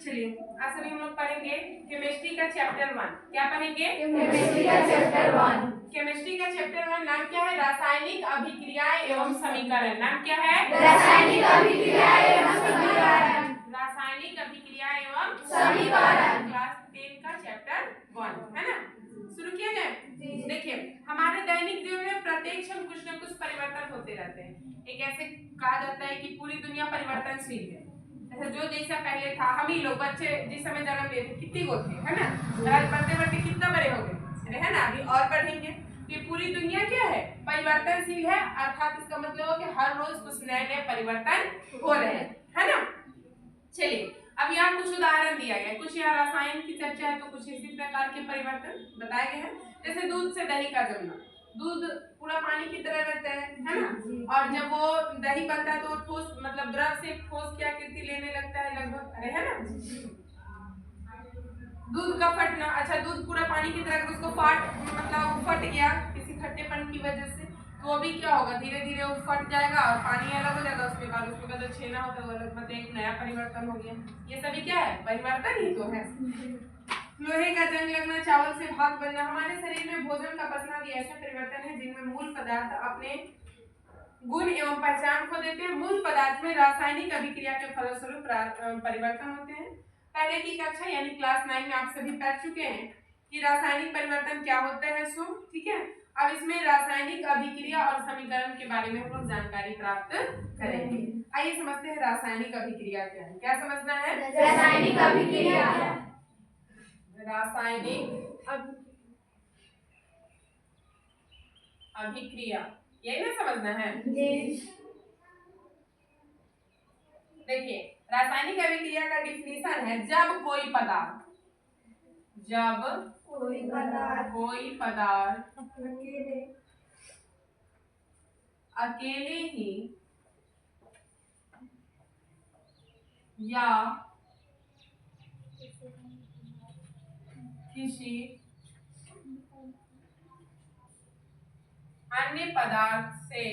चलिए आज सभी हम लोग पढ़ेंगे केमिस्ट्री का चैप्टर 1। क्या पढ़ेंगे? केमिस्ट्री का चैप्टर 1। केमिस्ट्री का चैप्टर 1 नाम क्या है? रासायनिक अभिक्रियाएं एवं समीकरण। नाम क्या है? रासायनिक अभिक्रियाएं एवं समीकरण। रासायनिक अभिक्रिया एवं समीकरण। क्लास 10 का चैप्टर 1 है ना। शुरू किया जाए। देखिए हमारे दैनिक जीवन में प्रत्येक क्षण कुछ न कुछ परिवर्तन होते रहते हैं। एक ऐसे कहा जाता है कि पूरी दुनिया परिवर्तनशील है। ऐसा जो जैसा पहले था, हम ही लोग बच्चे जिस समय जन्म लिए थे कितनी गो थे, है ना। आज बढ़ते बढ़ते कितना बड़े हो गए, अरे है ना। अभी और बढ़ेंगे। ये पूरी दुनिया क्या है? परिवर्तनशील है। अर्थात इसका मतलब है कि हर रोज कुछ नए नए परिवर्तन हो रहे हैं, है ना। चलिए अब यहाँ कुछ उदाहरण दिया गया है। कुछ यहाँ रसायन की चर्चा है तो कुछ इसी प्रकार के परिवर्तन बताए गए हैं। जैसे दूध से दही का जमना। दूध पूरा पानी की तरह रहता है ना। और जब वो दही बनता है तो ठोस मतलब द्रव से ठोस की आकृति लेने लगता है लगभग, अरे है ना। दूध का फटना, अच्छा दूध पूरा पानी की तरह उसको मतलब फट गया किसी खट्टेपन की वजह से, तो वो भी क्या होगा, धीरे धीरे वो फट जाएगा और पानी अलग हो जाएगा। उसके बाद जो छेना होता है वो अलग, मतलब एक नया परिवर्तन हो गया। ये सभी क्या है? परिवर्तन ही तो है। लोहे का जंग लगना, चावल से भात बनना। हमारे शरीर में भोजन का पचना भी ऐसे परिवर्तन है जिनमें मूल पदार्थ अपने गुण एवं पहचान खो देते हैं। मूल पदार्थ में रासायनिक अभिक्रिया के फलस्वरूप परिवर्तन होते हैं। पहले की कक्षा यानी क्लास 9 में आप सभी पढ़ चुके हैं कि रासायनिक परिवर्तन क्या होता है सो, ठीक है। अब इसमें रासायनिक अभिक्रिया और समीकरण के बारे में हम लोग जानकारी प्राप्त करेंगे। आइए समझते हैं रासायनिक अभिक्रिया क्या है। क्या समझना है? रासायनिक अभिक्रिया। रासायनिक अभिक्रिया यही ना समझना है। देखिए रासायनिक अभिक्रिया का डिफिनीशन है, जब कोई पदार्थ अकेले ही या किसी अन्य पदार्थ से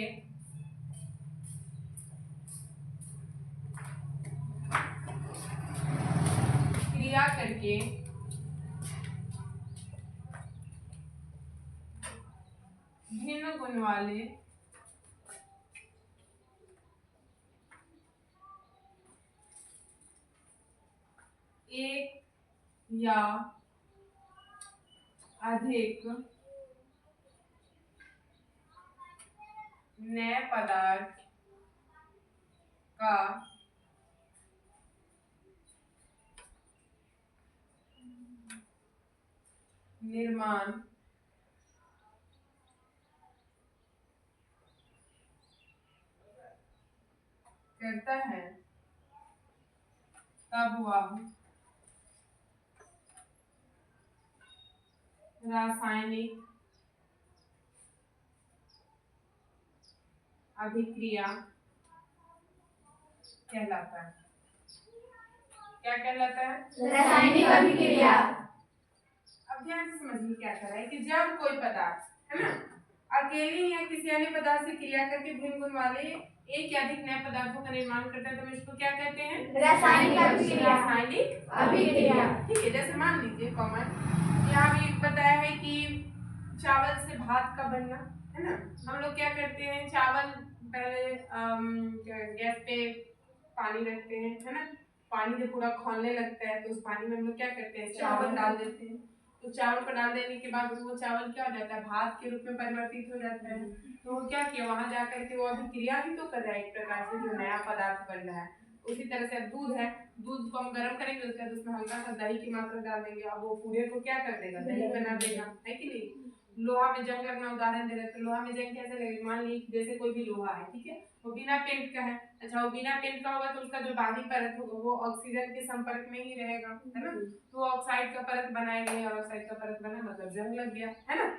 क्रिया करके भिन्न गुण वाले एक या अधिक नए पदार्थ का निर्माण करता है तब वह रासायनिक अभिक्रिया कहलाता है। क्या कहलाता है? रासायनिक अभिक्रिया। अब ध्यान से समझिए क्या कर रहा है कि जब कोई पदार्थ है ना अकेले या किसी अन्य पदार्थ से क्रिया करके भिन्न गुण वाले एक या अधिक नए पदार्थों का निर्माण करता है तो हम इसको क्या कहते हैं? रासायनिक अभिक्रिया। रासायनिक अभिक्रिया। ठीक है। जैसे मान लीजिए कॉमन यहाँ भी बताया है कि चावल से भात का बनना, है ना। हम लोग क्या करते हैं, चावल पहले गैस पे पानी रखते हैं, है ना। पानी जब पूरा खौलने लगता है तो उस पानी में हम लोग क्या करते हैं, चावल डाल देते हैं। तो चावल को डाल देने के बाद वो चावल क्या हो जाता है, भात के रूप में परिवर्तित हो जाता है। तो वो क्या किया, वहां जाकर के वो अभिक्रिया ही तो कर रहा है एक प्रकार से, जो नया पदार्थ बन रहा है। उसी तरह से अब दूध है, दूध को हम गर्म करेंगे उसके बाद उसमें हल्का सा दही की मात्रा डाल देंगे। अब वो पूरे को क्या कर देगा, दही बना देगा, है कि नहीं। लोहा में जंग लगना उदाहरण दे रहे थे। लोहा में जंग कैसे लगेगी, मान लीजिए जैसे कोई भी लोहा है, ठीक है, वो बिना पेंट का है। अच्छा वो बिना पेंट का होगा तो उसका जो बाहरी परत होगा वो ऑक्सीजन के संपर्क में ही रहेगा, है ना। तो ऑक्साइड का परत बनाएंगे और ऑक्साइड का परत बना मतलब जंग लग गया, है ना,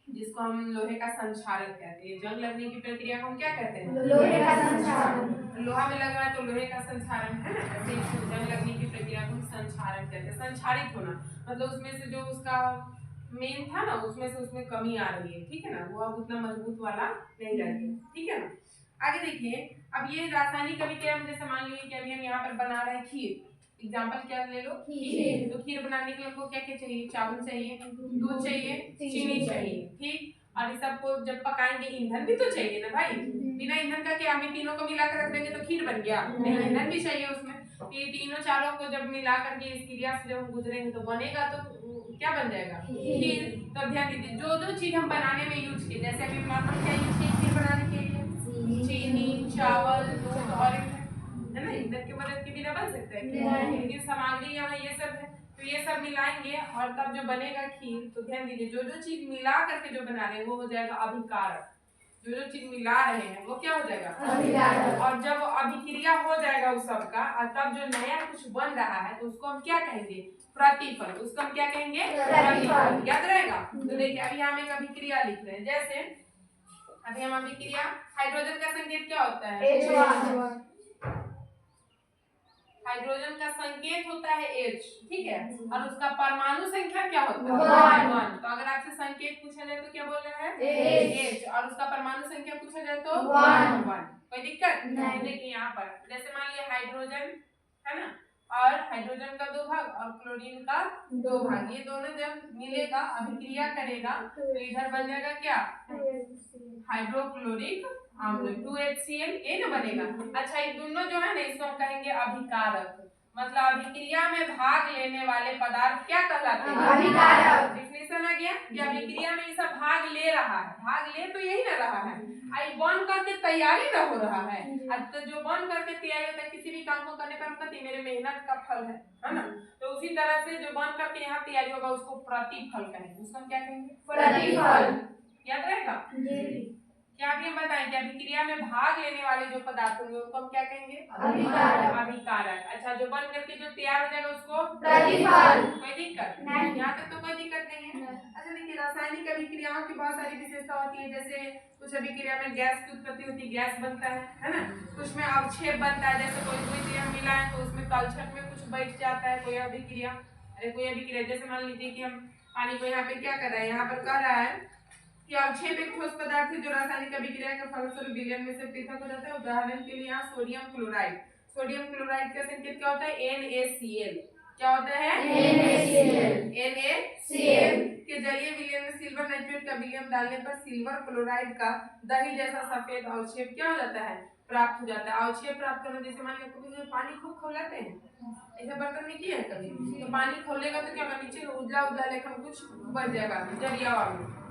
जिसको हम लोहे का संक्षारक कहते हैं। जंग लगने की प्रक्रिया को हम क्या कहते हैं, लोहे का संक्षारण। लोहा में लग रहा है तो लोहे का संक्षारण, है ना। ऐसे जंग लगने की प्रक्रिया को हम संक्षारण कहते हैं। संक्षारित होना मतलब उसमें से जो उसका मेन था ना उसमें से उसमें कमी आ रही है, ठीक है ना, वो अब उतना मजबूत वाला नहीं रह गया, ठीक है ना। आगे देखिए अब ये रासायनिक अभिक्रिया में जैसे मान लीजिए कि अभी हम यहाँ पर बना रहे हैं खीर, एग्जाम्पल क्या ले लो, खीर। तो खीर बनाने के लिए हमको क्या क्या चाहिए, चावल चाहिए, दूध चाहिए, चीनी चाहिए, ठीक। और इस सबको जब पकाएंगे ईंधन भी तो चाहिए ना भाई, बिना ईंधन का क्या, हम तीनों को मिला कर रख देंगे तो खीर बन गया, नहीं ईंधन भी चाहिए उसमें। ये तीनों चारों को जब मिला करके इस क्रिया से जब हम गुजरेंगे तो बनेगा तो क्या बन जाएगा, खीर। तो ध्यान दीजिए जो जो चीज हम बनाने में यूज किए, जैसे अभी नॉर्मल क्या यूज किए खीर बनाने के लिए, चीनी, चावल, दूध और है ना, ईंधन की मदद के बिना बन सकता है, लेकिन सामग्री यहाँ ये सब है, तो ये सब मिलाएंगे और तब जो बनेगा खीर। तो ध्यान दीजिए जो जो चीज मिला करके जो बना रहे हैं वो हो जाएगा अभिकारक, जो जो चीज मिला रहे हैं वो क्या हो जाएगा, अभिकारक। और जब अभिक्रिया हो जाएगा उस सब का और तब जो नया कुछ बन रहा है तो उसको हम क्या कहेंगे, प्रतिफल, उसको हम क्या कहेंगे, प्रतिफल। याद रहेगा। तो देखिए अभी हम एक अभिक्रिया लिख रहे हैं, जैसे अभी हम अभिक्रिया, हाइड्रोजन का संकेत क्या होता है, H1। हाइड्रोजन का संकेत होता है H, ठीक है, और उसका परमाणु संख्या क्या होता है, 1। तो अगर आपसे संकेत पूछा जाए तो क्या बोल रहे हैं, H, और उसका परमाणु संख्या पूछा जाए तो 1। कोई दिक्कत नहीं। देखिए यहाँ पर जैसे मान लिया हाइड्रोजन है ना, और हाइड्रोजन का 2 भाग और क्लोरीन का 2 भाग, ये दोनों जब मिलेगा अभिक्रिया करेगा तो इधर बन जाएगा क्या, हाइड्रोक्लोरिक अम्ल 2HCl, ये ना बनेगा। अच्छा ये दोनों जो है ना इसको हम कहेंगे अभिकारक, मतलब अभिक्रिया में भाग लेने वाले पदार्थ क्या कहलाते हैं, अभिकारक। डिफिनेशन आ गया कि अभिक्रिया में इसका भाग ले रहा है, भाग ले तो यही ना रहा है, आई बन करके तैयारी ना हो रहा है, तो जो बन करके तैयारी होता है किसी भी काम को करने पर हम कहते हैं मेरे मेहनत का फल है ना, तो उसी तरह से जो बन करके यहाँ तैयारी होगा उसको प्रतिफल कहेंगे, उसको हम क्या कहेंगे, प्रतिफल। याद रहेगा। क्या भी हम बताएं कि अभिक्रिया में भाग लेने वाले जो पदार्थ होंगे उनको हम क्या कहेंगे, अभिकारक। अभिकारक। अच्छा जो बन करके जो तैयार हो जाएगा उसको प्रतिफल। कोई दिक्कत नहीं, यहाँ तक तो कोई दिक्कत नहीं है। अच्छा देखिए रासायनिक अभिक्रियाओं की बहुत सारी विशेषता होती है, जैसे कुछ अभिक्रिया में गैस की उत्पत्ति होती है, गैस बनता है ना, कुछ में अवक्षेप बनता है, जैसे कोई क्रिया मिला है तो उसमें तलछट में कुछ बैठ जाता है कोई अभिक्रिया, कोई अभिक्रिया जैसे मान लीजिए कि हम पानी को यहाँ पे क्या कर रहे हैं, यहाँ पर कह रहा है कि अवक्षेप एक ठोस पदार्थ है जो रासायनिक अभिक्रिया के फलस्वरूप विलयन में से पृथक हो जाता है। उदाहरण के लिए यहाँ सोडियम क्लोराइड, सोडियम क्लोराइड का संकेत क्या होता है, NaCl। क्या होता है, NaCl के जरिए विलयन में सिल्वर नाइट्रेट का विलयन डालने पर सिल्वर क्लोराइड का दही जैसा सफेद अवक्षेप क्या हो जाता है, प्राप्त हो जाता है। अवक्षेप प्राप्त करना जैसे मान लो कभी पानी खूब खौलाते हैं, ऐसा बर्तन में किया है कभी, तो पानी खोलेगा तो क्या होगा, नीचे उजला उजला लेकर कुछ बन जाएगा जरिया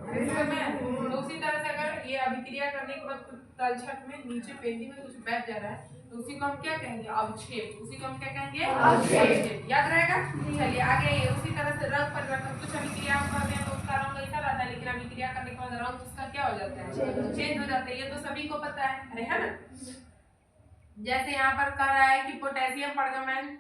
में, तो उसी तरह से अगर ये अभिक्रिया करने के बाद कुछ तलछट में नीचे पेंदी में कुछ बैठ जा रहा है तो उसी को हम क्या कहेंगे, अवक्षेप। उसी को हम क्या कहेंगे, अवक्षेप। याद रहेगा। चलिए आगे उसी तरह से रंग परिवर्तन, कुछ अभिक्रिया करते हैं तो उसका रंग ऐसा रहता है, लेकिन अभिक्रिया करने के बाद रंग उसका क्या हो जाता है, चेंज हो जाता है, ये तो सभी को पता है, है ना। जैसे यहाँ पर कह रहा है कि पोटेशियम परमांगनेट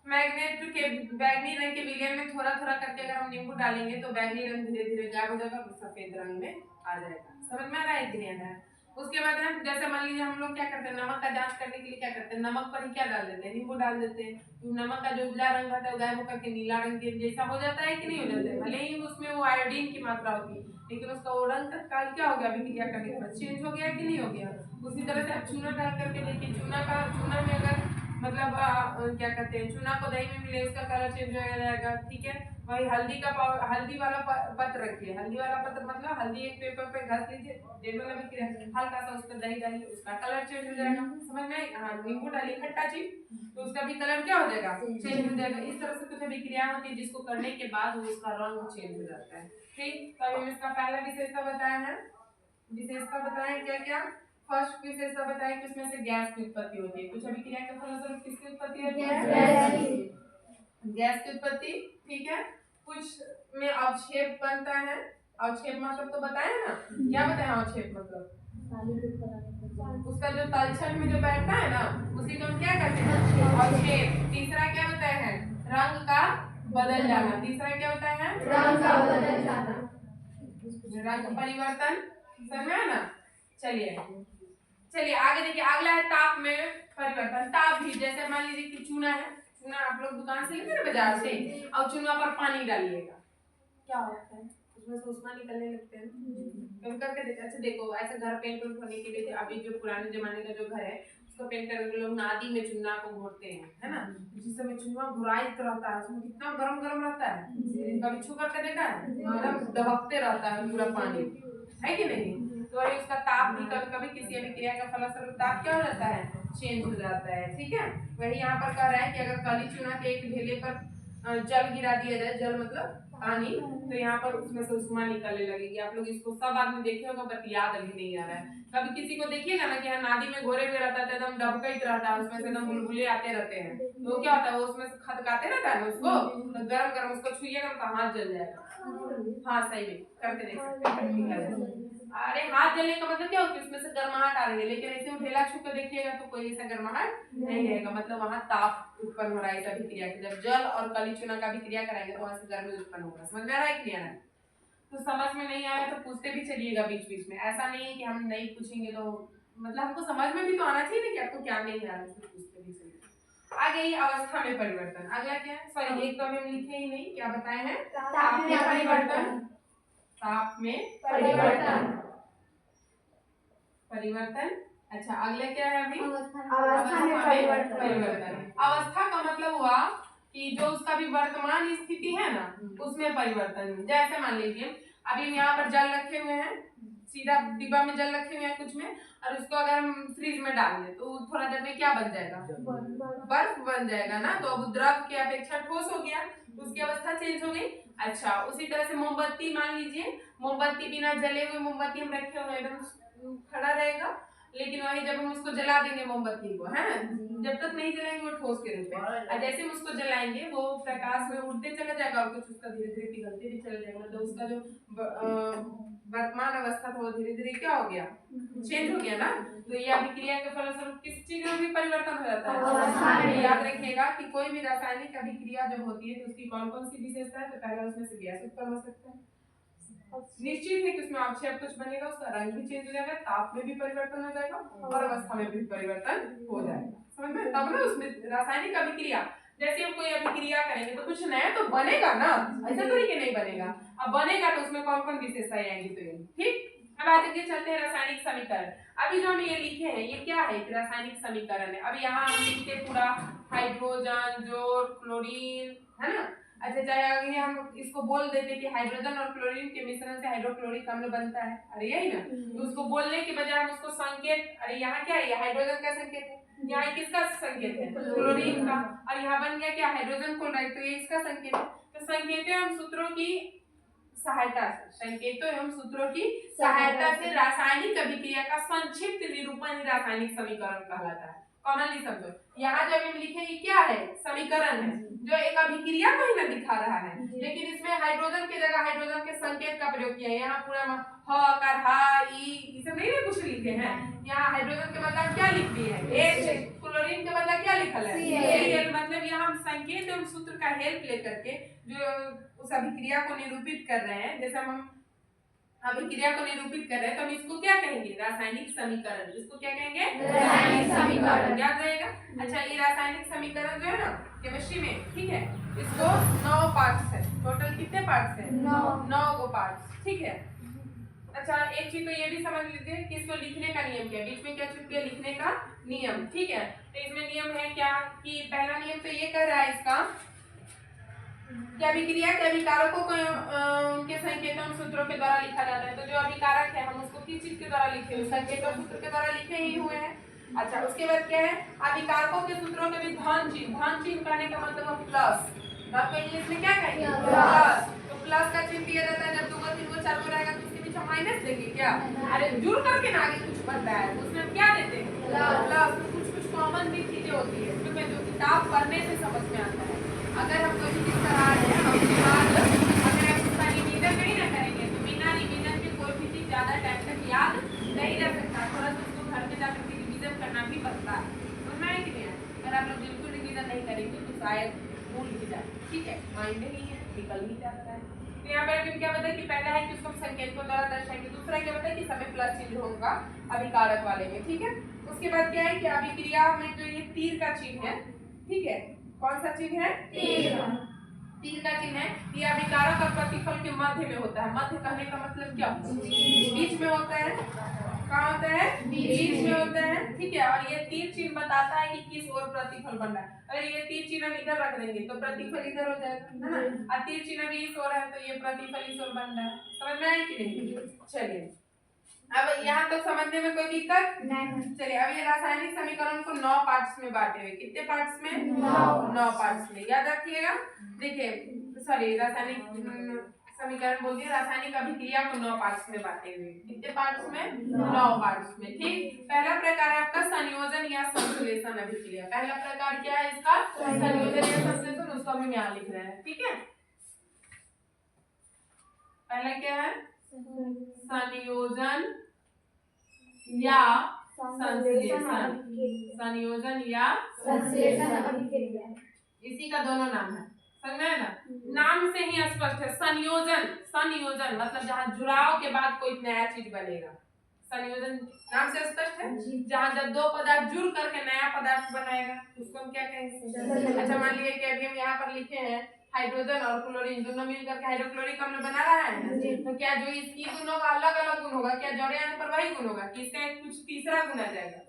मैग्नेट के बैंगनी रंग के विलयन में थोड़ा थोड़ा करके अगर हम नींबू डालेंगे तो बैंगनी रंग धीरे धीरे गायब हो जाएगा, सफेद रंग में आ जाएगा। समझ में आ रहा है कि नहीं आ रहा है। उसके बाद हम जैसे मान लीजिए हम लोग क्या करते हैं, नमक का जांच करने के लिए क्या करते हैं, नमक पर ही क्या डाल देते हैं, नींबू डाल देते हैं, तो नमक का जो उजला रंग रहता है गायब होकर के नीला रंग के जैसा हो जाता है कि नहीं हो जाता है। भले ही उसमें वो आयोडीन की मात्रा होती है लेकिन उसका वो रंग तत्काल क्या हो गया, अभिक्रिया करने के बाद चेंज हो गया कि नहीं हो गया। उसी तरह से आप चूना डाल करके देखिए, चूना में अगर मतलब क्या कहते हैं, चूना को दही में मिले उसका कलर चेंज हो जाएगा, ठीक है। वही हल्दी का हल्दी वाला पत्र रखिए, हल्दी वाला पत्र मतलब हल्दी एक पेपर पे घस लीजिए, जनरल अभिक्रिया हल्का सा उस पर दही डालिए, उसका कलर चेंज हो जाएगा। समझ में। हाँ नींबू डालिए खट्टा चीज तो उसका भी कलर क्या हो जाएगा, चेंज हो जाएगा। इस तरह से कुछ अभिक्रिया होती है जिसको करने के बाद उसका रंग चेंज हो जाता है। ठीक, तो हम इसका पहला विशेषता बताया है, विशेषता बताएं क्या क्या। फर्स्ट विशेषता बताएं कि उसमें से गैस की उत्पत्ति होती है, कुछ अभिक्रिया के फलस्वरूप किसकी उत्पत्ति होती है, गैस की उत्पत्ति, ठीक है। कुछ में अवक्षेप बनता है, अवक्षेप मतलब तो बताया ना, क्या बताया अवक्षेप मतलब, उसका जो तलछट में जो बैठता है ना उसी को हम क्या कहते हैं, अवक्षेप। तीसरा क्या बताया है, रंग का बदल जाना, तीसरा क्या होता है, रंग का बदल जाना, रंग परिवर्तन। समझ में ना। चलिए आगे देखिए, अगला है ताप में परिवर्तन। ताप भी जैसे मान लीजिए कि चूना है, चूना आप लोग दुकान से लेते हैं बाजार से, और चूना पर पानी डालिएगा क्या होता है, उसमें से उष्मा निकलने लगते हैं। कम करके देखो, अच्छा देखो ऐसे घर पेंट होने के लिए अभी जो पुराने जमाने का जो घर है उसको पेंट करके लोग नादी में चुन्ना को घोरते हैं, है ना। जिस समय चुन्ना घुराइत रहता है उसमें कितना गरम गरम रहता है, कभी छू करके देखा है, एकदम दबकते रहता है पूरा पानी, है कि नहीं। तो वही उसका ताप भी कभी कभी किसी अभिक्रिया का फलस्वरूप ताप क्या हो जाता है, चेंज हो जाता है, ठीक है। वही यहाँ पर कह रहा है कि अगर काली चूना के एक ढेले पर जल गिरा दिया जाए, जल मतलब पानी, तो यहाँ पर उसमें से उष्मा निकलने लगेगी। आप लोग इसको सब आदमी देखे होगा बट याद अभी नहीं आ रहा है। कभी किसी को देखिएगा ना कि नादी में घोरे हुए रहता है, एकदम डबकैत रहता है, उसमें से एकदम बुलबुले आते रहते हैं, तो क्या होता है वो उसमें से खदकाते रहता है ना उसको, तो गरम गरम उसको छुइएगा तो हाथ जल जाएगा। हाँ सही में करके देख सकते हैं। अरे हाथ जलने का मतलब क्या होता है, उसमें से गर्माहट आ रही है, लेकिन ऐसे ढेला छू कर देखिएगा तो कोई ऐसा गर्माहट नहीं रहेगा, मतलब वहाँ ताप उत्पन्न हो रहा है इस अभिक्रिया के। जब जल और काली चूना का अभिक्रिया कराएंगे तो वहाँ से गर्मी उत्पन्न होगा। समझ में आ रहा है क्लियर है। तो समझ में नहीं आया तो पूछते भी चलिएगा बीच बीच में, ऐसा नहीं है कि हम नहीं पूछेंगे तो, मतलब हमको समझ में भी तो आना चाहिए ना कि आपको क्या नहीं आ रहा है, पूछते भी चलिए। आगे ये अवस्था में परिवर्तन, अगला क्या है, सॉरी एक तो हम लिखे ही नहीं, क्या बताए हैं, ताप में परिवर्तन, ताप में परिवर्तन, परिवर्तन। अच्छा अगला क्या है अभी, अवस्था में परिवर्तन। अवस्था का मतलब हुआ कि जो उसका भी वर्तमान स्थिति है ना उसमें परिवर्तन। जैसे मान लीजिए अभी यहाँ पर जल रखे हुए हैं, सीधा डिब्बा में जल रखे हुए हैं कुछ में, और उसको अगर हम फ्रिज में डाल दें तो थोड़ा देर में क्या बन जाएगा, बर्फ बन जाएगा ना। तो अब द्रव की अपेक्षा ठोस हो गया, उसकी अवस्था चेंज हो गई। अच्छा उसी तरह से मोमबत्ती, मान लीजिए मोमबत्ती बिना जले हुए मोमबत्ती हम रखे हुए एकदम खड़ा रहेगा, लेकिन वही जब हम उसको जला देंगे मोमबत्ती को, है ना, जब तक नहीं जलाएंगे वो ठोस के रूप में, और जैसे हम उसको जलाएंगे वो प्रकाश में उड़ते चला जाएगा और कुछ उसका धीरे धीरे पिघलते भी चला जाएगा। मतलब उसका जो वर्तमान अवस्था था वो धीरे धीरे क्या हो गया, चेंज हो गया ना। तो ये अभिक्रिया के फलस्वरूप किस चीज में भी परिवर्तन हो जाता है। याद रखिएगा कि कोई भी रासायनिक अभिक्रिया जब होती है तो उसकी कौन कौन सी विशेषता है, तो पहला उसमें से गैस उत्पन्न हो सकता है, निश्चित है कि उसमें अवक्षेप कुछ बनेगा, उसका रंग भी चेंज हो जाएगा, ताप में भी परिवर्तन हो जाएगा और अवस्था में भी परिवर्तन हो जाएगा। समझ में, तब ना उसमें रासायनिक अभिक्रिया, जैसे हम कोई अभिक्रिया करेंगे तो कुछ नया तो बनेगा ना, ऐसा तो नहीं बनेगा। अब बनेगा तो उसमें कौन कौन विशेषताएं आएंगी, तो ये ठीक। अब आगे चलते हैं रासायनिक समीकरण। अभी जो हम ये लिखे हैं ये क्या है, रासायनिक समीकरण है। अब यहाँ हम लिखते पूरा हाइड्रोजन, जोड़, क्लोरीन, है ना। अच्छा चाहे आगे हम इसको बोल देते कि हाइड्रोजन और क्लोरीन के मिश्रण से हाइड्रोक्लोरिक अम्ल बनता है, अरे यही ना। तो उसको बोलने के बजाय हम उसको संकेत, अरे यहाँ क्या है, हाइड्रोजन का संकेत है, यहाँ किसका संकेत है, क्लोरीन का, और यहाँ बन गया क्या, हाइड्रोजन क्लोराइड, तो ये इसका संकेत है। तो संकेतों एवं सूत्रों की सहायता से, संकेतों एवं सूत्रों की सहायता से रासायनिक अभिक्रिया का संक्षिप्त निरूपण ही रासायनिक समीकरण कहलाता है। कॉमनली समझो, यहाँ जब हम लिखेंगे क्या है, समीकरण है जो एक अभिक्रिया को ही ना दिखा रहा है, लेकिन इसमें हाइड्रोजन की जगह हाइड्रोजन के संकेत का प्रयोग किया है। यहाँ पूरा ह कर हा ई ये सब नहीं कुछ लिखे हैं, यहाँ हाइड्रोजन के बदला क्या लिख दिए हैं, H, क्लोरीन के बदला क्या लिखल है, Cl। मतलब यहाँ हम संकेत एवं सूत्र का हेल्प लेकर के जो उस अभिक्रिया को निरूपित कर रहे हैं, जैसे हम अभिक्रिया को निरूपित कर रहे हैं तो हम इसको क्या कहेंगे, रासायनिक समीकरण। इसको क्या कहेंगे, रासायनिक समीकरण, याद रहेगा। अच्छा ये रासायनिक समीकरण जो है ना केमिस्ट्री में, ठीक है, इसको 9 पार्ट्स है, टोटल कितने पार्ट्स है, 9 को पार्ट्स, ठीक है। अच्छा एक चीज तो ये भी समझ लीजिए कि इसको लिखने का नियम क्या है, बीच में क्या छूट गया, लिखने का नियम, ठीक है। तो इसमें नियम है क्या कि पहला नियम तो ये कह रहा है इसका कि अभिक्रिया के अभिकारकों को उनके संकेतों सूत्रों के द्वारा लिखा जाता है। तो जो अभिकारक है हम उसको किस चीज के द्वारा लिखे हुए, संकेत और सूत्र के द्वारा लिखे ही हुए हैं। अच्छा उसके बाद क्या है, अभिकारकों के सूत्रों के भी धन चिन्ह कहने का मतलब है प्लस, आपको इंग्लिश में क्या कहेंगे, प्लस। तो प्लस का चिन्ह दिया जाता है, जब 2 3 4 रहेगा तो उसके पीछे माइनस देंगे क्या, अरे जुड़ करके ना आगे कुछ बनता है तो उसमें क्या देते हैं, प्लस। कुछ कॉमन भी चीजें होती है क्योंकि जो किताब पढ़ने से समझ में आता है। अगर हम कोई चीज पढ़ा रहे हैं उसके बाद अगर हम उसका रिवीजन नहीं ना करेंगे तो बिना रिवीजन के कोई भी चीज ज्यादा टाइम तक याद नहीं रह सकता, थोड़ा सा उसको घर में जाकर के रिवीजन करना भी पड़ता है, समझ में कि नहीं। अगर आप लोग बिल्कुल रिवीजन नहीं करेंगे तो शायद भूल भी जाए, ठीक है, माइंड में नहीं है, निकल ही जाता है। तो यहाँ पर क्या बताया कि पहला है कि उसको हम संकेत को द्वारा दर्शाएंगे, दूसरा क्या बताया कि समय प्लस चिन्ह होगा अभिकारक वाले में, ठीक है। उसके बाद क्या है कि अभिक्रिया में जो ये तीर का चिन्ह है, ठीक है, कौन सा चिन्ह है, तीर का चिन्ह है, ये अभिकारक और प्रतिफल के मध्य में होता है। मध्य कहने का मतलब क्या, बीच में होता है, कहाँ होता है? बीच बीच में में। होता है, ठीक है। और ये तीर चिन्ह बताता है कि किस ओर प्रतिफल बन रहा है। अगर ये तीर चिन्ह हम इधर रख देंगे तो प्रतिफल इधर हो जाएगा, है ना। और तीर चिन्ह भी इस ओर है तो ये प्रतिफल इस ओर बन रहा है। समझ में आई कि नहीं? चलिए, अब यहाँ तक समझने में कोई दिक्कत नहीं। चलिए, अब ये रासायनिक समीकरण को 9 पार्ट्स में बांटे हुए। कितने पार्ट्स में? 9 पार्ट्स में। याद रखिएगा। देखिए, सॉरी, रासायनिक समीकरण बोल दिया, रासायनिक अभिक्रिया को 9 पार्ट्स में बांटे हुए। कितने पार्ट्स में? 9 पार्ट्स में, ठीक। पहला प्रकार है आपका संयोजन या संश्लेषण अभिक्रिया। पहला प्रकार क्या है इसका? संयोजन या संश्लेषण। उसको हम यहाँ लिख रहे हैं, ठीक है। पहला क्या है? संयोजन या संश्लेषण। संयोजन या संश्लेषण अभिक्रिया। इसी का दोनों नाम है, समझ में ना। नाम से ही स्पष्ट है। संयोजन, संयोजन मतलब जहाँ जुड़ाव के बाद कोई नया चीज बनेगा। संयोजन नाम से स्पष्ट है। जहाँ जब दो पदार्थ जुड़ करके नया पदार्थ बनाएगा उसको हम क्या कहेंगे? अच्छा, मान लीजिए कि अभी हम यहाँ पर लिखे हैं हाइड्रोजन और क्लोरीन दोनों मिलकर के हाइड्रोक्लोरिक अम्ल बना रहा है, तो क्या जो इसकी दोनों का अलग अलग गुण होगा? क्या जोड़े आने पर वही गुण होगा कि इसका एक कुछ तीसरा गुण आ जाएगा?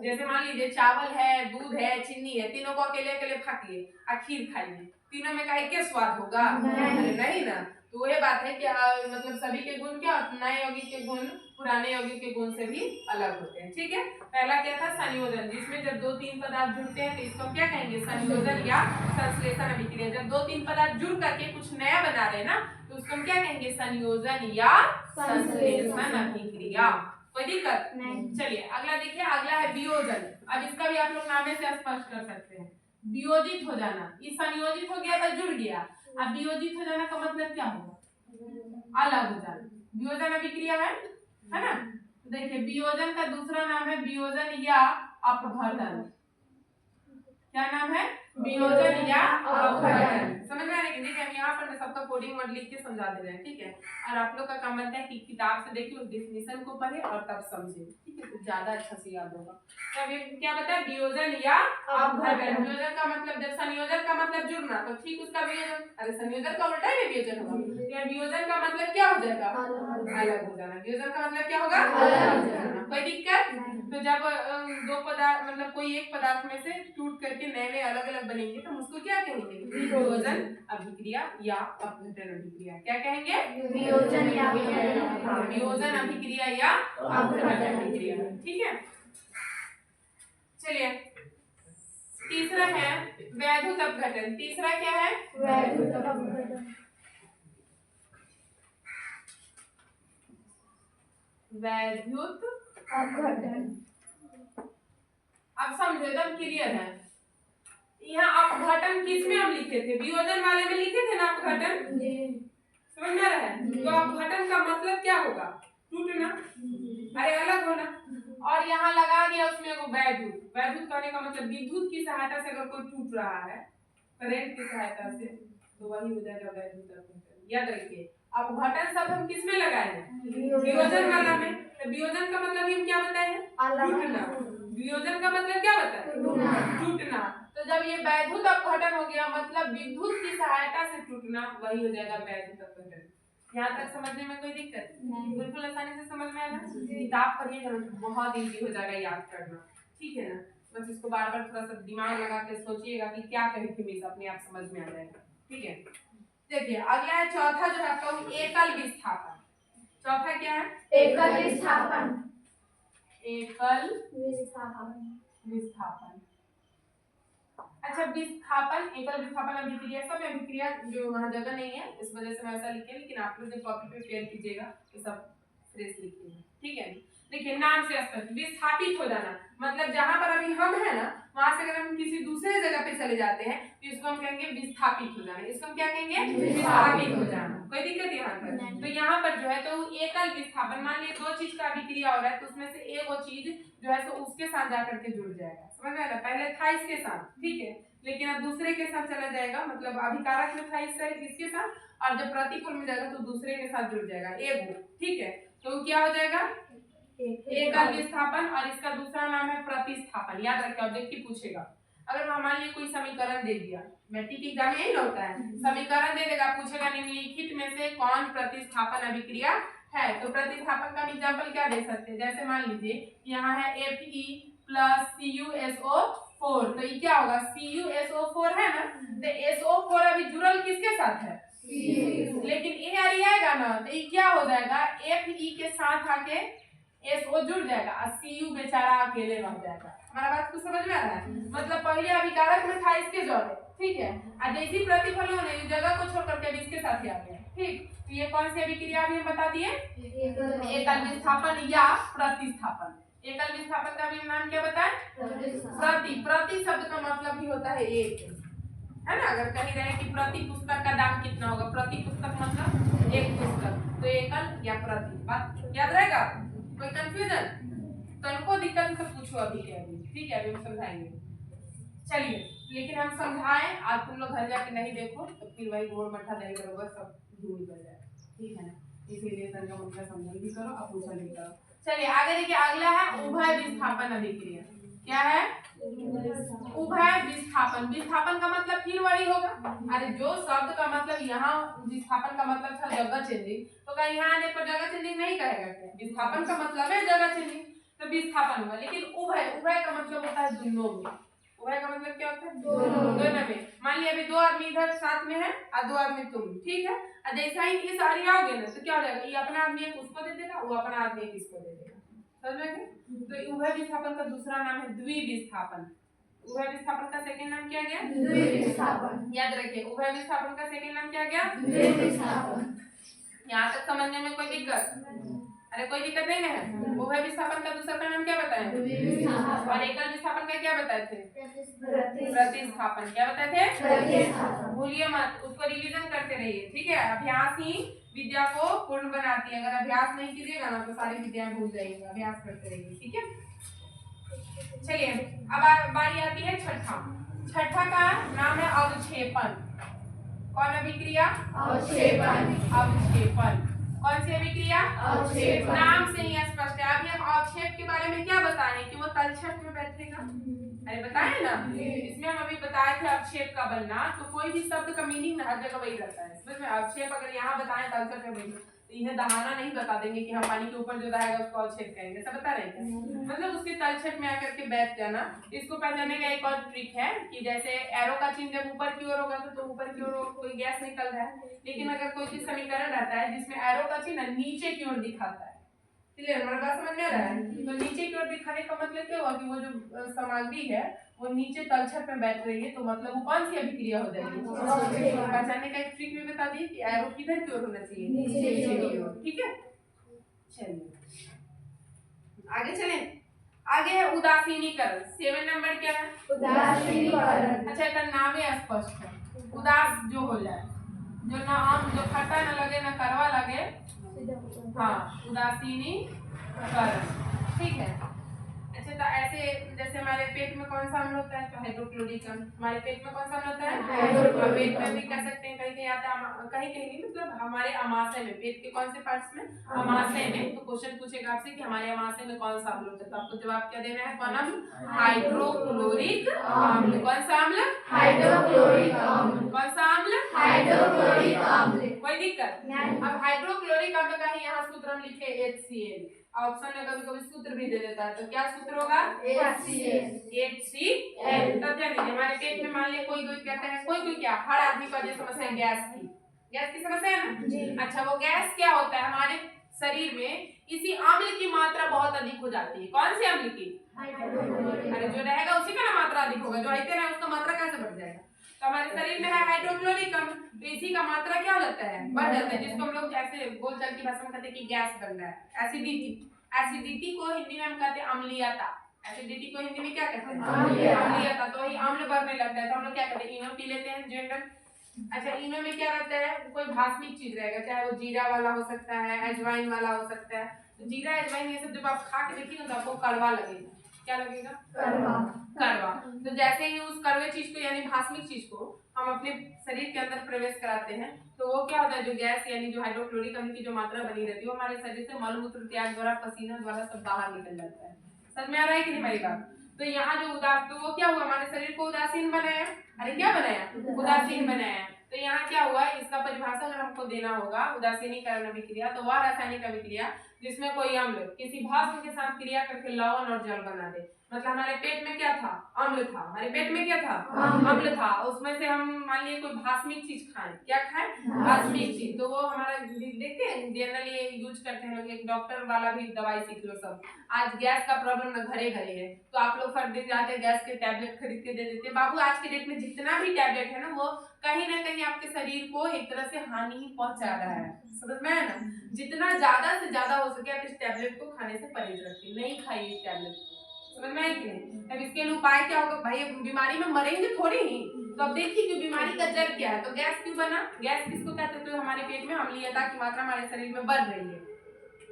जैसे मान लीजिए चावल है, दूध है, चीनी है, तीनों को अकेले अकेले फाकिए और खीर खाइए, तीनों में का एक ही स्वाद होगा? नहीं ना। तो वही बात है कि मतलब सभी के गुण क्या, नए यौगिक के गुण पुराने यौगिक के गुण से भी अलग होते हैं, ठीक है। पहला क्या था? संयोजन, जिसमें जब 2-3 पदार्थ जुड़ते हैं तो इसको क्या कहेंगे? संयोजन या संश्लेषण अभिक्रिया। जब 2-3 पदार्थ जुड़ करके कुछ नया बना रहे हैं ना तो उसको हम क्या कहेंगे? संयोजन या संश्लेषण अभिक्रिया। कोई दिक्कत नहीं। चलिए अगला देखिए, अगला है वियोजन। अब इसका भी आप लोग नामे से स्पष्ट कर सकते हैं। वियोजित हो जाना, ये संयोजित हो गया था, जुड़ गया। अब वियोजित हो जाना का मतलब क्या होगा? अलग हो जाना। वियोजन अभिक्रिया है ना। देखिए, वियोजन का दूसरा नाम है वियोजन या अपघटन। क्या नाम है? वियोजन या अपघटन। समझ में आ रहा है कि? देखिए, हम यहाँ पर सबका कोडिंग वर्ड लिख के समझा दे रहे हैं, ठीक है। और आप लोग का काम बनता है कि किताब से देखिए, उस डेफिनेशन को पढ़े और तब समझे, ठीक है, तो ज्यादा अच्छा से याद होगा। तो ये क्या बताया? वियोजन या अपघटन। वियोजन का मतलब, जब संयोजन का मतलब जुड़ना तो ठीक उसका वियोजन, अरे संयोजन का उल्टा ही वियोजन होगा। या वियोजन का मतलब क्या हो जाएगा? अलग हो जाना। वियोजन का मतलब क्या होगा? अलग हो जाना। कोई दिक्कत? तो जब दो पदार्थ मतलब कोई एक पदार्थ में से टूट करके नए नए अलग अलग बनेंगे तो उसको क्या कहेंगे? वियोजन अभिक्रिया या अपघटन अभिक्रिया। क्या कहेंगे? वियोजन या अपघटन। हाँ, वियोजन अभिक्रिया या अपघटन अभिक्रिया, ठीक है। चलिए, तीसरा है वैद्युत अपघटन। तीसरा क्या है? वैद्युत अपघटन। वैद्युत अपघटन। अब समझो, एकदम क्लियर है। यहाँ अपघटन किस में हम लिखे थे? वियोजन वाले में लिखे थे ना अपघटन। समझ में आ रहा है? तो अपघटन का मतलब क्या होगा? टूटना, अरे अलग होना। और यहाँ लगा दिया उसमें वो वैद्युत। वैद्युत कहने का मतलब विद्युत की सहायता से अगर कोई टूट रहा है, करंट की सहायता से, तो वही हो जाएगा वैद्युत अपघटन। याद रखिए, अपघटन शब्द हम किस में लगाए हैं? वियोजन वाला में। तो वियोजन का मतलब हम क्या बताए? टूटना। वियोजन का मतलब क्या बताए? टूटना। तो जब ये वैद्युत अपघटन हो गया मतलब विद्युत की सहायता से टूटना, वही हो जाएगा वैद्युत अपघटन। यहाँ तक समझने में कोई दिक्कत नहीं? बिल्कुल आसानी से समझ में आ रहा है। किताब पढ़िएगा तो बहुत इजी हो जाएगा याद करना, ठीक है ना। बस इसको बार बार थोड़ा सा दिमाग लगा के सोचिएगा कि क्या कही थी मिस, अपने आप समझ में आ जाएगा, ठीक है। देखिए, अगला है चौथा जो है आपका एकल विस्थापन। चौथा क्या है? एकल विस्थापन। एकल विस्थापन। विस्थापन। अच्छा, विस्थापन, एकल विस्थापन अभिक्रिया, सब अभिक्रिया जो वहाँ जगह नहीं है इस वजह से मैं ऐसा लिखे, लेकिन आप लोग जब कॉपी पे शेयर कीजिएगा तो सब फ्रेश लिखिएगा, ठीक है। देखिए, नाम से स्पष्ट, विस्थापित हो जाना मतलब जहाँ पर अभी हम है ना वहां से अगर हम किसी दूसरे जगह पे चले जाते हैं तो इसको हम कहेंगे विस्थापित हो जाना। इसको हम क्या कहेंगे? विस्थापित हो जाना। कोई दिक्कत यहाँ पर? तो यहाँ पर जो है तो एकल विस्थापन, मान लीजिए दो चीज का अभिक्रिया हो रहा है तो उसमें से एक वो चीज जो है तो उसके साथ जाकर के जुड़ जाएगा। समझ में आ रहा? पहले था इसके साथ, ठीक है, लेकिन अब दूसरे के साथ चला जाएगा। मतलब अभिकारक में था इसके साथ और जब प्रतिकूल में जाएगा तो दूसरे के साथ जुड़ जाएगा एगो, ठीक है। तो क्या हो जाएगा? एकल विस्थापन। और इसका दूसरा नाम है प्रतिस्थापन। याद रखिए, ऑब्जेक्टिव पूछेगा। अगर हमारे लिए कोई समीकरण दे दिया, मैट्रिक एग्जाम में यही होता है, समीकरण दे देगा, पूछेगा निम्नलिखित में से कौन प्रतिस्थापन अभिक्रिया है तो प्रतिस्थापन का एग्जाम्पल क्या दे सकते हैं? जैसे मान लीजिए यहाँ है Fe प्लस CuSO4, तो ये क्या होगा? CuSO4 है ना, तो SO4 अभी जुड़ल किसके साथ है? लेकिन ए आएगा ना, तो ये क्या हो जाएगा? Fe के साथ आके SO जुड़ जाएगा और Cu बेचारा अकेले रह जाएगा। हमारा बात कुछ समझ में आ रहा है? मतलब पहले अभिकारक में था इसके जोड़े, ठीक है, और जैसी प्रतिफलन ने जगह को छोड़ करके इसके साथ आ गया, ठीक। तो ये कौन सी अभिक्रिया भी हम बता दिए? एकल विस्थापन या प्रतिस्थापन। एकल विस्थापन का भी नाम क्या बताएं? प्रति शब्द का मतलब भी होता है एक, है ना। अगर कहीं रहे कि प्रति पुस्तक का दाम कितना होगा, प्रति पुस्तक मतलब एक पुस्तक, तो एकल या प्रति, बात याद रहेगा? कोई कंफ्यूजन? तो उनको दिक्कत तो पूछो अभी के अभी, ठीक है, अभी हम समझाएंगे। चलिए, लेकिन हम समझाएं, आज तुम लोग घर जाके नहीं देखो तो फिर वही गोड़ मट्ठा दही बरोबर सब धूल निकल जाए, ठीक है ना। इसीलिए तंत्र मंत्र समझन भी करो और पूछन भी करो। चलिए आगे देखिए, अगला है उभय विस्थापन अभिक्रिया। क्या है? उभय विस्थापन। विस्थापन का मतलब फिर वही होगा। अरे जो शब्द का मतलब यहाँ विस्थापन का मतलब था जगह चेंजिंग, तो कहीं यहाँ आने पर जगह चेंजिंग नहीं कहेगा क्या? विस्थापन का मतलब है जगह चेंजिंग, तो विस्थापन हुआ। लेकिन उभय का मतलब होता है दोनों में। उभय का मतलब क्या होता है? दोनों में। मान लिया अभी दो आदमी इधर साथ में है और दो आदमी तुम, ठीक है, और जैसा ही इस आरी आओगे ना, तो क्या हो जाएगा? ये अपना आदमी एक उसको दे देगा, वो अपना आदमी एक इसको दे देगा, समझ में? तो उभय विस्थापन का दूसरा नाम है द्विविस्थापन। उभय विस्थापन का सेकंड नाम क्या गया? द्विविस्थापन। याद रखिए, उभय विस्थापन का सेकंड नाम क्या गया? द्विविस्थापन। यहाँ तक समझने में कोई दिक्कत? अरे कोई दिक्कत नहीं है। उभय विस्थापन का दूसरा का नाम क्या बताएं? और एकल विस्थापन का क्या बताए थे? प्रतिस्थापन। क्या बताए थे? भूलिए मत, उसको रिवीजन करते रहिए, ठीक है। अभ्यास ही विद्या को पूर्ण बनाती है। अगर अभ्यास नहीं कीजिएगा ना तो सारी विद्याएं भूल जाएंगे। अभ्यास करते रहिए, ठीक है। चलिए अब बारी आती है छठा। छठा का नाम है अवक्षेपण। कौन अभिक्रिया? अवक्षेपण। अवक्षेपण। कौन सी अभिक्रिया? अवक्षेपण। नाम से ही स्पष्ट है। अभी हम अवक्षेप के बारे में क्या बताएं कि वो तलछट में बैठेगा। अरे बताए ना, इसमें हम अभी बताए थे अवक्षेप का बनना। तो कोई भी शब्द का मीनिंग हर जगह वही रहता है। समझ में? अवक्षेप अगर यहाँ बताएं तलछट में बैठे, तो इन्हें दहाना नहीं बता देंगे कि हम पानी के ऊपर जो रहेगा उसको अवक्षेप कहेंगे, ऐसा बता रहे हैं। मतलब उसके तलछट में आकर के बैठ जाना। इसको पहचानने का एक और ट्रिक है कि जैसे एरो का चिन्ह जब ऊपर की ओर होगा तो ऊपर की ओर कोई गैस निकल रहा है, लेकिन अगर कोई चीज समीकरण रहता है जिसमें एरो का चिन्ह नीचे की ओर दिखाता है, क्लियर? हमारा बात समझ में आ रहा है? तो नीचे की ओर दिखाने का मतलब क्या हुआ कि वो जो सामग्री है वो नीचे तलछट में बैठ रही है, तो मतलब वो कौन सी अभिक्रिया हो जाएगी? पहचानने का एक ट्रिक भी बता दिए कि एरो किधर की ओर होना चाहिए? नीचे की ओर, ठीक है। चलिए आगे चलें। आगे है उदासीनीकरण। 7 नंबर क्या है? उदासीनीकरण। अच्छा, इसका नाम ही स्पष्ट है। उदास जो हो जाए, जो ना आम, जो खट्टा न लगे न कड़वा लगे, हाँ, उदासीनीकरण, ठीक है। अच्छा, तो ऐसे जैसे हमारे पेट में कौन सा अम्ल होता है? तो हाइड्रोक्लोरिक अम्ल। हमारे पेट में कौन सा अम्ल होता है? पेट में भी कह सकते हैं, कहीं कहीं आता है, कहीं कहीं नहीं, मतलब हमारे अमाशय में, पेट के कौन से पार्ट्स में? अमाशय में। तो क्वेश्चन पूछेगा आपसे कि हमारे अमाशय में कौन सा अम्ल होता है, तो आपको जवाब क्या देना है? कौन अम्ल? हाइड्रोक्लोरिक अम्ल। कौन सा अम्ल? हाइड्रोक्लोरिक अम्ल। कौन सा अम्ल? हाइड्रोक्लोरिक अम्ल। कोई दिक्कत? अब हाइड्रोक्लोरिक अम्ल का ही यहाँ सूत्र हम लिखे HCl। ऑप्शन में कभी कभी सूत्र भी दे देता है, तो क्या सूत्र होगा? HCl। तब ध्यान दीजिए, हमारे पेट में मान लिया कोई कहता है, कोई क्या, हर आदमी को जो समस्या है गैस की समस्या है ना। अच्छा, वो गैस क्या होता है? हमारे शरीर में इसी अम्ल की मात्रा बहुत अधिक हो जाती है। कौन सी अम्ल की? अरे जो रहेगा उसी का ना मात्रा अधिक होगा, जो रहते ना उसका मात्रा कैसे बढ़ जाएगा? तो हमारे शरीर में है हाइड्रोक्लोरिक अम्ल, तो इसी का मात्रा क्या हो जाता है? बढ़ जाता है, जिसको हम लोग ऐसे बोलचाल की भाषा में कहते हैं कि गैस बन रहा है। एसिडिटी को हिंदी में हम कहते हैं अम्लीयता। एसिडिटी को हिंदी में क्या कहते हैं? अम्लीयता। तो वही अम्ल बढ़ने लगता है, तो हम लोग क्या करते हैं? इनो पी लेते हैं जनरल। अच्छा, इनो में क्या रहता है? कोई भास्मिक चीज रहेगा, चाहे वो जीरा वाला हो सकता है, अजवाइन वाला हो सकता है। तो जीरा अजवाइन ये सब जब आप खा के देखिए तो आपको कड़वा लगेगा। क्या लगेगा? कड़वा। तो जैसे ही उस कड़वे चीज को यानी भास्मिक चीज को हम अपने शरीर के अंदर प्रवेश कराते हैं, तो वो क्या होता है? जो गैस यानी जो हाइड्रोक्लोरिक अम्ल की जो मात्रा बनी रहती है वो हमारे शरीर से मल मूत्र त्याग द्वारा, पसीना द्वारा सब बाहर निकल जाता है। समझ में आ रहा है कि नहीं मेरी बात? तो यहाँ जो तो वो क्या हुआ? हमारे शरीर को उदासीन बनाया। अरे क्या बनाया? उदासीन बनाया। तो यहाँ क्या हुआ, इसका परिभाषा अगर हमको देना होगा उदासीनीकरण अभिक्रिया, तो वह रासायनिक अभिक्रिया जिसमें कोई अम्ल किसी भस्म के साथ क्रिया करके लवण और जल बना दे। मतलब हमारे पेट में क्या था, अम्ल था, हमारे पेट में क्या था, अम्ल था, उसमें से हम मान लिए कोई भास्मिक चीज खाएं, क्या खाएं, भास्मिक चीज, तो वो हमारा देखते हैं जनरली यूज करते हैं लोग, एक डॉक्टर वाला भी दवाई सीख लो सब। आज गैस का प्रॉब्लम ना घरे घरे है, तो आप लोग फट दिन जाते गैस के टैबलेट खरीद के दे देते हैं। बाबू आज के डेट में जितना भी टैबलेट है ना, वो कहीं ना कहीं आपके शरीर को एक तरह से हानि ही पहुंचा रहा है, समझ में है ना। जितना ज्यादा से ज्यादा हो सके आप इस टैबलेट को खाने से परहेज रखिए, नहीं खाइए इस टैबलेट को, समझ में आए कि नहीं। अब इसके लिए उपाय क्या होगा भाई, बीमारी में मरेंगे थोड़ी ही, तो अब देखिए कि बीमारी का जड़ क्या है। तो गैस क्यों बना, गैस किसको कहते हैं, तो हमारे पेट में अम्लीयता की मात्रा हमारे शरीर में बढ़ रही है।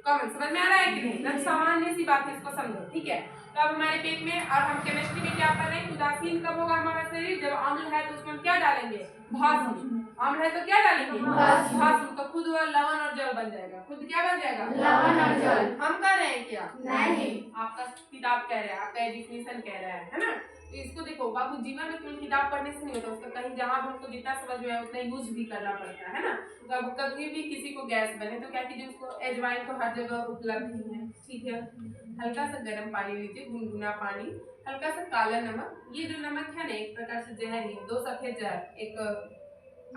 कमेंट समझ में आ रहा है कि नहीं, सामान्य सी बात है, इसको समझो, ठीक है। तो अब हमारे पेट में, और हम केमिस्ट्री में क्या कर रहे हैं, उदासीन कब होगा हमारा शरीर, जब अम्ल है तो उसमें क्या डालेंगे, भस्म, अम्ल है तो क्या डालेंगे, भस्म, तो खुद वह लवण और जल बन जाएगा, खुद क्या बन जाएगा, लवण और जल। हम कह रहे हैं क्या, नहीं, आपका किताब कह रहा है, आपका एजुकेशन कह रहा है ना। तो इसको देखो बाबू, जीवन में केवल किताब पढ़ने से नहीं होता, उसका कहीं जहाँ हमको जितना समझ में आए उतना यूज भी करना पड़ता है ना। तो अब कभी भी किसी को गैस बने तो क्या कीजिए, उसको एजवाइन तो हर जगह उपलब्ध ही है, ठीक है। हल्का सा गर्म पानी लीजिए, गुनगुना पानी, हल्का सा काला नमक, ये जो नमक है ना एक प्रकार से जहर ही है, 2 सफेद जहर, एक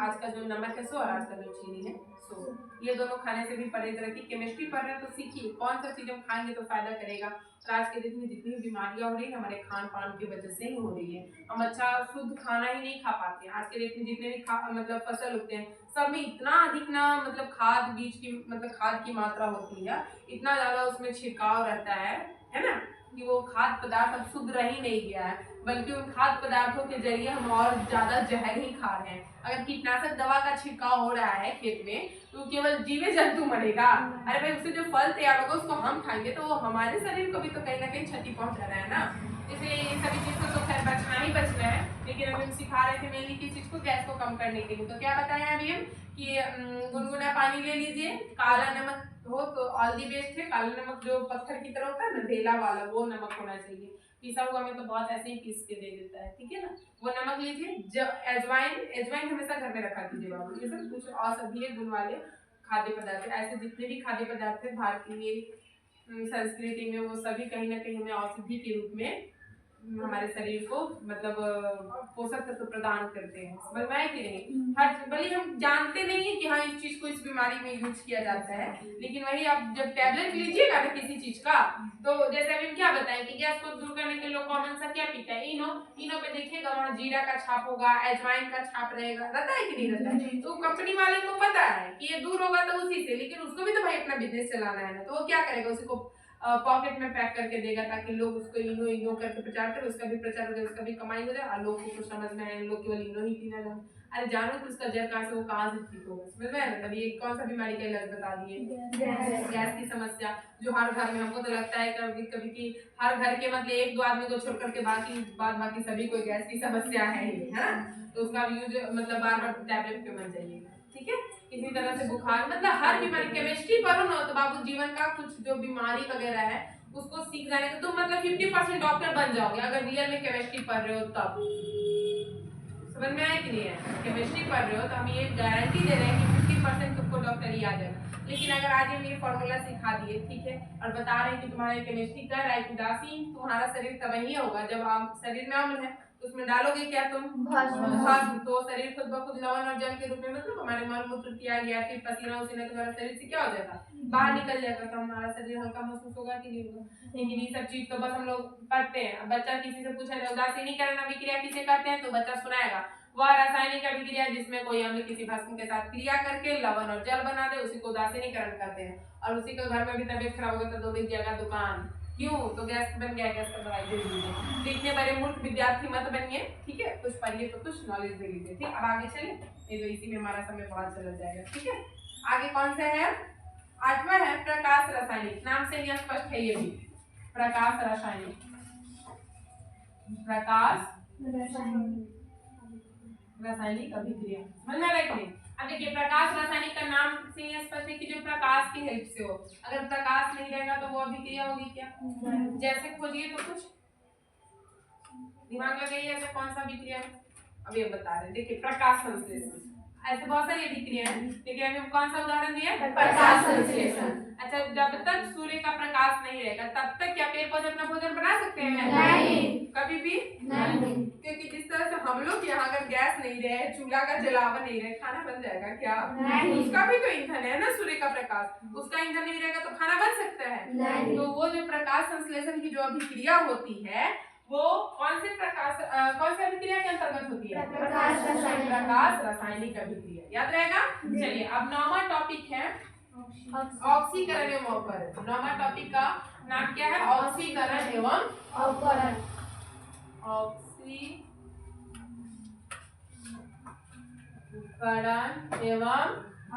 आज का जो नमक है सो और आज का जो चीनी है सो, ये दोनों खाने से भी परहेज रखिए। केमिस्ट्री पढ़ रहे हैं तो सीखिए कौन सा चीज हम खाएंगे तो फायदा करेगा। और आज के दिन में जितनी बीमारियां हो रही है हमारे खान पान की वजह से ही हो रही है, हम अच्छा शुद्ध खाना ही नहीं खा पाते। आज के डेट में जितने भी मतलब फसल उगते हैं सब में इतना अधिक ना मतलब खाद बीज की मतलब खाद की मात्रा होती है, इतना ज्यादा उसमें छिड़काव रहता है ना, कि वो खाद्य पदार्थ अब शुद्ध रह ही नहीं गया है, बल्कि उन खाद्य पदार्थों के जरिए हम और ज्यादा जहर ही खा रहे हैं। अगर कीटनाशक दवा का छिड़काव हो रहा है खेत में तो केवल जीवे जंतु मरेगा, अरे भाई उससे जो फल तैयार होगा उसको हम खाएंगे तो वो हमारे शरीर को भी तो कहीं ना कहीं क्षति पहुंचा रहा है ना। इसलिए ये सभी चीजों तो खैर बचना ही बचना है, लेकिन अभी हम सिखा रहे थे मेनली किस चीज को, गैस को कम करने के लिए। तो क्या बताया अभी हम कि गुनगुना पानी ले लीजिए, काला नमक हो तो ऑल दी बेस्ट है, काला नमक जो पत्थर की तरह होता है ना ढेला वाला, वो नमक होना चाहिए, पिसा हुआ में तो बहुत ऐसे ही पीस के दे देता है, ठीक है ना, वो नमक लीजिए। जब एजवाइन हमेशा घर में रखा कीजिए बाबू, ये सब कुछ औषधीय गुण वाले खाद्य पदार्थ, ऐसे जितने भी खाद्य पदार्थ है भारतीय संस्कृति में वो सभी कहीं ना कहीं हमें औषधि के रूप में हमारे शरीर को मतलब पोषक तत्व प्रदान करते हैं, समझ में आए कि नहीं। हर भले हम जानते नहीं है कि हाँ इस चीज को इस बीमारी में यूज किया जाता है, लेकिन वही आप जब टैबलेट लीजिएगा ना किसी चीज का, तो जैसे अभी क्या बताएं कि गैस को दूर करने के लोग कॉमन सा क्या पीता है, इनो पे देखिएगा वहाँ जीरा का छाप होगा, एजवाइन का छाप रहेगा, रहता है कि नहीं रहता है। तो कंपनी वाले को पता है कि ये दूर होगा तो उसी से, लेकिन उसको भी तो भाई अपना बिजनेस चलाना है ना, तो वो क्या करेगा, उसी को पॉकेट में पैक करके देगा ताकि लोग उसको इनो करके प्रचार करें, उसका भी प्रचार हो जाए, उसका भी कमाई हो जाए और लोग को कुछ समझ में आए, लोग केवल इनो ही पीना जाए। अरे जानो कि उसका जड़ कहाँ से, वो कहाँ से ठीक होगा, समझ में आया। तभी एक कौन सा बीमारी का इलाज बता दिए, गैस की समस्या जो हर घर में, हमको तो लगता है कभी कभी कि हर घर के मतलब 1-2 आदमी को छोड़ करके बाकी सभी को गैस की समस्या है ही, है ना। तो उसका यूज मतलब बार टैबलेट पे मत जाइए, ठीक है। इसी तरह से बुखार, मतलब हर बीमारी केमिस्ट्री पढ़ो ना तो बाबू जीवन का कुछ जो बीमारी वगैरह है उसको सीख जाने का, तो मतलब 50% डॉक्टर बन जाओगे अगर रियल में केमिस्ट्री पढ़ रहे हो तब, समझ में आया कि नहीं है। केमिस्ट्री पढ़ रहे हो तो हम ये गारंटी दे रहे हैं कि 50% तुमको डॉक्टर ही आ जाएगा। लेकिन अगर आज हम ये फॉर्मूला सिखा दिए, ठीक है, और बता रहे हैं कि तुम्हारे केमिस्ट्री कर रहा है उदासीन, तुम्हारा शरीर तब ही होगा जब आप शरीर में अम्ल है तो उसमें डालोगे क्या तुम, भस्म, तो शरीर खुद ब खुद लवण और जल के रूप में मतलब हमारे मल मूत्र त्याग या फिर पसीना उसीना तुम्हारा शरीर से क्या हो जाएगा, बाहर निकल जाएगा, तो हमारा शरीर हल्का महसूस होगा कि नहीं होगा। लेकिन ये सब चीज तो बस हम लोग पढ़ते हैं। बच्चा किसी से पूछा उदासीनीकरण अभिक्रिया किसे कहते हैं तो बच्चा सुनाएगा, वह रासायनिक अभिक्रिया जिसमें कोई अम्ल किसी भस्म के साथ क्रिया करके लवण और जल बना दे, उसी को उदासीनीकरण कहते हैं। और उसी को घर में भी तबियत खराब होगा तो 2 दिन जगह दुकान, क्यों, तो गैस बन गया, गैस का दवाई दे दीजिए। तो इतने बड़े मूर्ख विद्यार्थी मत बनिए, ठीक है, कुछ पढ़िए तो कुछ नॉलेज दे लीजिए, ठीक। अब आगे चले, नहीं तो इसी में हमारा समय बहुत चला जाएगा, ठीक है। आगे कौन सा है, 8वां है प्रकाश रासायनिक, नाम से ही स्पष्ट है ये भी, प्रकाश रासायनिक, प्रकाश रासायनिक अभिक्रिया, समझ में आ रहा है कि नहीं। अब देखिए प्रकाश रासायनिक का नाम से ही स्पष्ट है कि जो प्रकाश की हेल्प से हो, अगर प्रकाश नहीं रहेगा तो वो अभिक्रिया होगी क्या, जैसे खोजिए तो कुछ दिमाग लगाइए, ऐसा कौन सा अभिक्रिया है, अब ये बता रहे हैं। देखिए प्रकाश संश्लेषण, ऐसे बहुत सारी अभिक्रिया है, लेकिन अभी हम कौन सा उदाहरण दिए? प्रकाश संश्लेषण। अच्छा, जब तक सूर्य का प्रकाश नहीं रहेगा तब तक क्या पेड़ पौधे अपना भोजन बना सकते हैं? नहीं। कभी भी नहीं। क्योंकि जिस तरह से हम लोग यहाँ अगर गैस नहीं रहे, चूल्हा का जलावन नहीं रहे, खाना बन जाएगा क्या? नहीं। उसका भी तो ईंधन है ना, सूर्य का प्रकाश, उसका ईंधन नहीं रहेगा तो खाना बन सकता है? नहीं। तो वो जो प्रकाश संश्लेषण की जो अभिक्रिया होती है वो कौन से अभिक्रिया के अंतर्गत होती है? प्रकाश रासायनिक अभिक्रिया। याद रहेगा? चलिए, अब 9वां टॉपिक है ऑक्सीकरण एवं अवकरण। 9वां टॉपिक का नाम क्या है? ऑक्सीकरण एवं अवकरण। ऑक्सीकरण एवं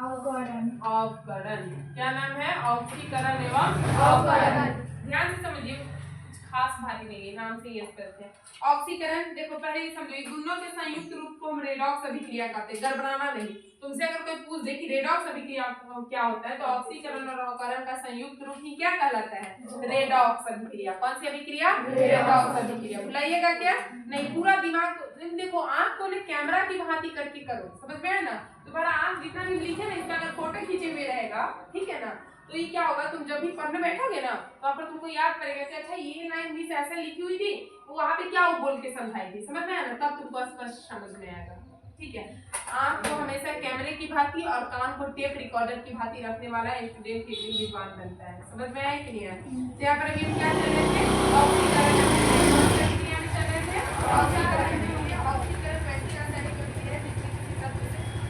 अवकरण। अवकरण। क्या नाम है? ऑक्सीकरण एवं अवकरण। ध्यान से समझिए, कुछ खास बात नहीं है, नाम से ये करते हैं। ऑक्सीकरण देखो, पहले ये समझो, दोनों के संयुक्त रूप को हम रेडॉक्स अभिक्रिया कहते हैं। गड़बड़ाना नहीं। तुमसे अगर कोई पूछ दे कि रेडॉक्स अभिक्रिया क्या होता है, तो ऑक्सीकरण और अवकरण का संयुक्त रूप ही क्या कहलाता है? रेडॉक्स अभिक्रिया। कौन सी अभिक्रिया? रेडॉक्स अभिक्रिया। भुलाइएगा क्या? नहीं, पूरा दिमाग देखो, आंख को ने कैमरा की भांति करके करो, समझ में आया ना? तुम्हारा आंख जितना भी लिखे ना, इसका अगर फोटो खींचे हुए रहेगा, ठीक है ना, तो ये क्या होगा, तुम जब भी पढ़ने बैठोगे ना, तो पर तुमको याद पड़ेगा कि अच्छा ये लाइन मिस ऐसे लिखी हुई थी, वो वहाँ पे क्या वो बोल के समझाई थी, समझ में आया ना? तब तुमको स्पष्ट समझ में आएगा। ठीक है, आंख को हमेशा कैमरे की भांति और कान को टेप रिकॉर्डर की भांति रखने वाला स्टूडेंट के लिए विद्वान बनता है। समझ में आया कि नहीं आया? तो यहाँ पर अभी क्या चल रहे थे? ऑक्सीकरण प्रक्रिया में चल रहे थे। ऑक्सीकरण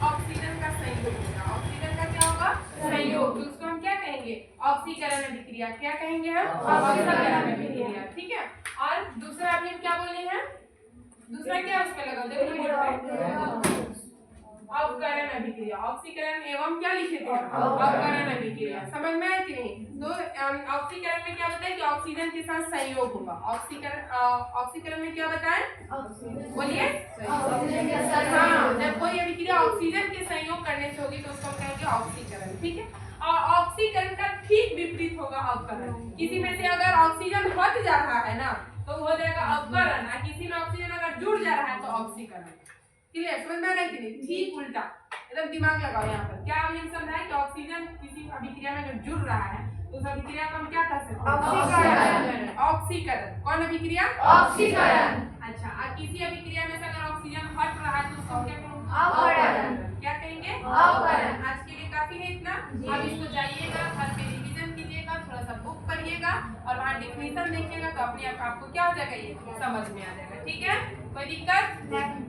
ऑक्सीजन का संयोग होगा। ऑक्सीजन का क्या होगा? संयोग। उसको हम क्या कहेंगे? ऑक्सीकरण अभिक्रिया। क्या कहेंगे हम? ऑक्सीकरण अभिक्रिया। ठीक है, और दूसरा अभी हम क्या बोले हैं? दूसरा क्या उसमें लगा? देखो, अवकरण अभिक्रिया। ऑक्सीकरण एवं क्या लिखे थे? अवकरण अभिक्रिया। समझ में आया कि नहीं? तो ऑक्सीकरण में क्या बताया कि ऑक्सीजन के साथ संयोग होगा। ऑक्सीकरण में क्या बताएं? बोलिए। हाँ, जब कोई अभिक्रिया ऑक्सीजन के संयोग करने से होगी तो उसको कहेंगे ऑक्सीकरण। ठीक है, और ऑक्सीकरण का ठीक विपरीत होगा अवकरण। किसी में से अगर ऑक्सीजन हट जा रहा है ना, तो हो जाएगा अवकरण, और किसी में ऑक्सीजन अगर जुड़ जा रहा है तो ऑक्सीकरण। क्लियर? समझ में आ रहा है कि नहीं? ठीक उल्टा, एकदम दिमाग लगाओ यहाँ पर। क्या अभी हम समझाएं कि ऑक्सीजन किसी अभिक्रिया में अगर जुड़ रहा है तो उस अभिक्रिया को हम क्या कर सकते हैं? ऑक्सीकरण। ऑक्सीकरण। कौन अभिक्रिया? ऑक्सीकरण। अच्छा, और किसी अभिक्रिया में से अगर ऑक्सीजन हट रहा है तो उसको क्या कहेंगे? अवकरण। क्या कहेंगे? अवकरण। आज के लिए काफी है इतना। अब इसको जाइएगा, घर पे रिवीजन कीजिएगा, थोड़ा सा बुक पढ़िएगा और वहाँ डेफिनेशन देखिएगा, तो अपने आप आपको क्या हो जाएगा, ये समझ में आ जाएगा। ठीक है, कोई दिक्कत?